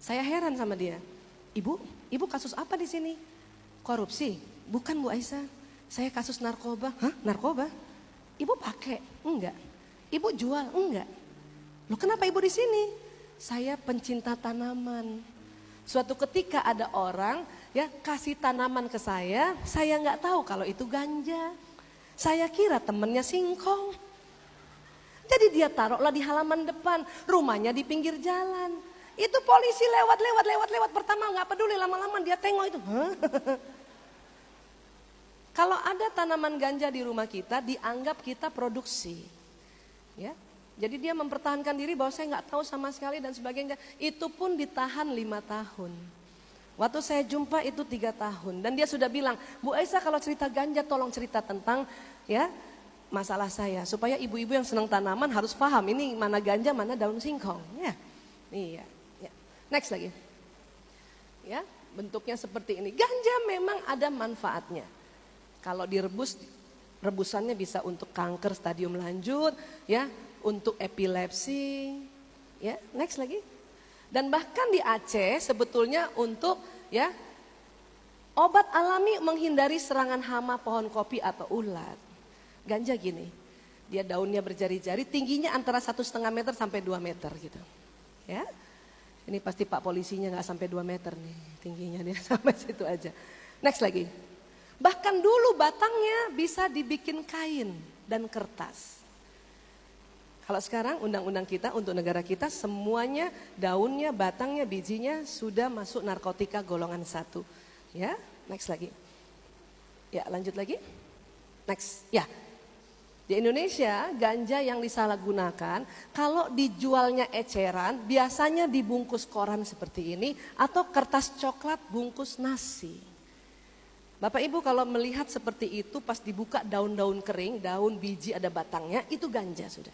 Saya heran sama dia. Ibu kasus apa di sini? Korupsi? Bukan Bu Aisyah. Saya kasus narkoba. Hah? Narkoba? Ibu pakai? Enggak. Ibu jual? Enggak. Loh kenapa ibu di sini? Saya pencinta tanaman. Suatu ketika ada orang ya kasih tanaman ke saya nggak tahu kalau itu ganja. Saya kira temennya singkong. Jadi dia taruhlah di halaman depan, rumahnya di pinggir jalan. Itu polisi lewat pertama nggak peduli, lama-lama dia tengok itu. Kalau ada tanaman ganja di rumah kita, dianggap kita produksi. Ya, jadi dia mempertahankan diri bahwa saya nggak tahu sama sekali dan sebagainya. Itu pun ditahan 5 tahun. Waktu saya jumpa itu 3 tahun dan dia sudah bilang, Bu Aisyah kalau cerita ganja tolong cerita tentang ya masalah saya supaya ibu-ibu yang senang tanaman harus paham ini mana ganja mana daun singkong. Ya, iya. Ya. Next lagi. Ya, bentuknya seperti ini. Ganja memang ada manfaatnya. Kalau direbus, rebusannya bisa untuk kanker stadium lanjut, ya, untuk epilepsi. Ya, next lagi. Dan bahkan di Aceh sebetulnya untuk ya obat alami menghindari serangan hama pohon kopi atau ulat. Ganja gini, dia daunnya berjari-jari, tingginya antara 1,5 meter sampai 2 meter gitu. Ya, ini pasti Pak polisinya nggak sampai 2 meter nih, tingginya dia sampai situ aja. Next lagi, bahkan dulu batangnya bisa dibikin kain dan kertas. Kalau sekarang undang-undang kita untuk negara kita semuanya daunnya, batangnya, bijinya sudah masuk narkotika golongan 1. Ya, next lagi. Ya, lanjut lagi. Next, ya. Di Indonesia ganja yang disalahgunakan kalau dijualnya eceran biasanya dibungkus koran seperti ini atau kertas coklat bungkus nasi. Bapak Ibu kalau melihat seperti itu pas dibuka daun-daun kering, daun biji ada batangnya itu ganja sudah.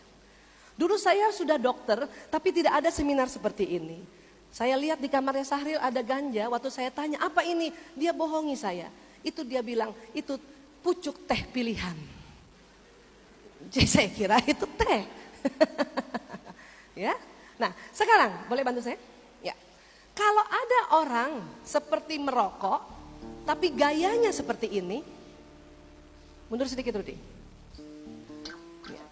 Dulu saya sudah dokter tapi tidak ada seminar seperti ini. Saya lihat di kamarnya Sahril ada ganja, waktu saya tanya apa ini? Dia bohongi saya. Itu dia bilang itu pucuk teh pilihan. Jadi saya kira itu teh. Ya. Nah, sekarang boleh bantu saya? Ya. Kalau ada orang seperti merokok tapi gayanya seperti ini. Mundur sedikit Rudi. Ya.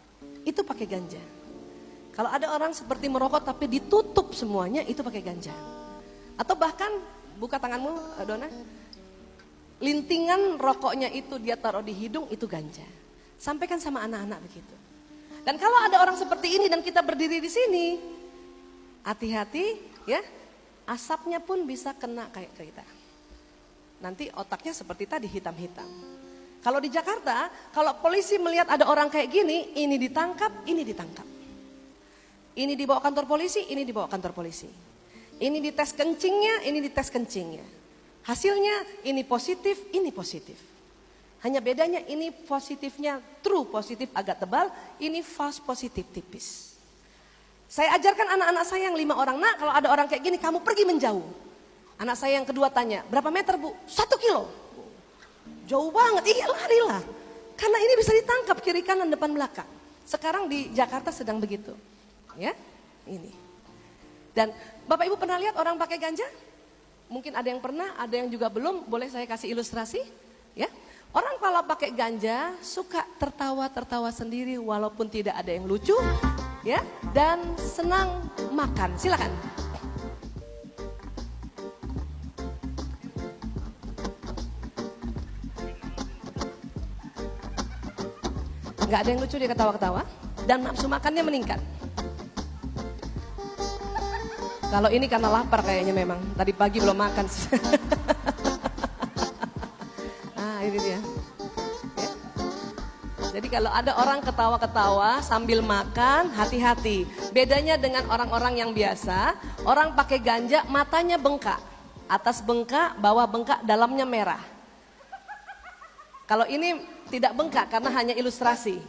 Itu pakai ganja. Kalau ada orang seperti merokok tapi ditutup semuanya itu pakai ganja. Atau bahkan buka tanganmu Dona. Lintingan rokoknya itu dia taruh di hidung itu ganja. Sampaikan sama anak-anak begitu. Dan kalau ada orang seperti ini dan kita berdiri di sini, hati-hati ya, asapnya pun bisa kena kayak kita. Nanti otaknya seperti tadi hitam-hitam. Kalau di Jakarta, kalau polisi melihat ada orang kayak gini, ini ditangkap, ini ditangkap. Ini dibawa kantor polisi, ini dibawa kantor polisi. Ini dites kencingnya, ini dites kencingnya. Hasilnya ini positif, ini positif. Hanya bedanya ini positifnya true positif agak tebal, ini false positif tipis. Saya ajarkan anak-anak saya yang 5 orang, nak kalau ada orang kayak gini kamu pergi menjauh. Anak saya yang kedua tanya, berapa meter Bu? 1 kilo. Jauh banget, iya larilah. Karena ini bisa ditangkap kiri kanan depan belakang. Sekarang di Jakarta sedang begitu. Ya, ini. Dan Bapak Ibu pernah lihat orang pakai ganja? Mungkin ada yang pernah, ada yang juga belum, boleh saya kasih ilustrasi? Ya. Orang kalau pakai ganja suka tertawa-tertawa sendiri walaupun tidak ada yang lucu, ya, dan senang makan. Silakan. Nggak ada yang lucu dia ketawa-ketawa dan nafsu makannya meningkat. Kalau ini karena lapar kayaknya memang tadi pagi belum makan. Ini dia. Ya. Jadi kalau ada orang ketawa-ketawa sambil makan, hati-hati. Bedanya dengan orang-orang yang biasa, orang pakai ganja matanya bengkak. Atas bengkak, bawah bengkak, dalamnya merah. Kalau ini tidak bengkak karena hanya ilustrasi.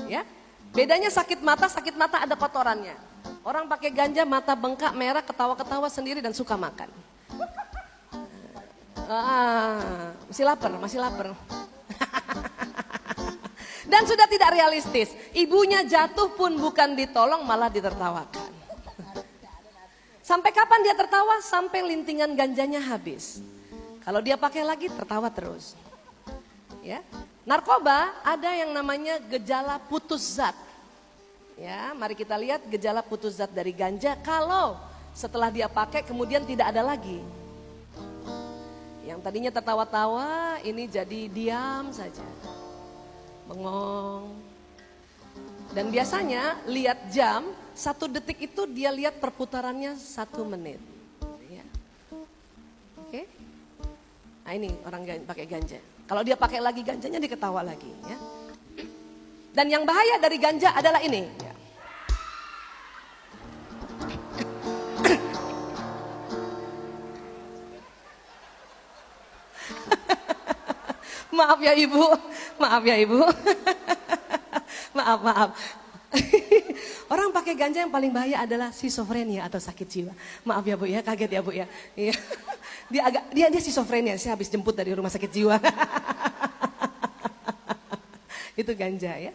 Ya. Bedanya sakit mata ada kotorannya. Orang pakai ganja mata bengkak, merah, ketawa-ketawa sendiri dan suka makan. Masih lapar. Dan sudah tidak realistis. Ibunya jatuh pun bukan ditolong malah ditertawakan. Sampai kapan dia tertawa? Sampai lintingan ganjanya habis. Kalau dia pakai lagi tertawa terus. Ya. Narkoba ada yang namanya gejala putus zat. Ya, mari kita lihat gejala putus zat dari ganja kalau setelah dia pakai kemudian tidak ada lagi. Yang tadinya tertawa-tawa ini jadi diam saja. Bengong. Dan biasanya lihat jam, 1 detik itu dia lihat perputarannya 1 menit. Ya. Oke. Nah ini orang pakai ganja. Kalau dia pakai lagi ganjanya diketawa lagi. Ya. Dan yang bahaya dari ganja adalah ini. Ya. Maaf ya ibu, maaf ya ibu. Maaf. Orang pakai ganja yang paling bahaya adalah schizofrenia atau sakit jiwa. Maaf ya bu ya, kaget ya bu ya. Iya. Dia schizofrenia, saya habis jemput dari rumah sakit jiwa. Itu ganja ya.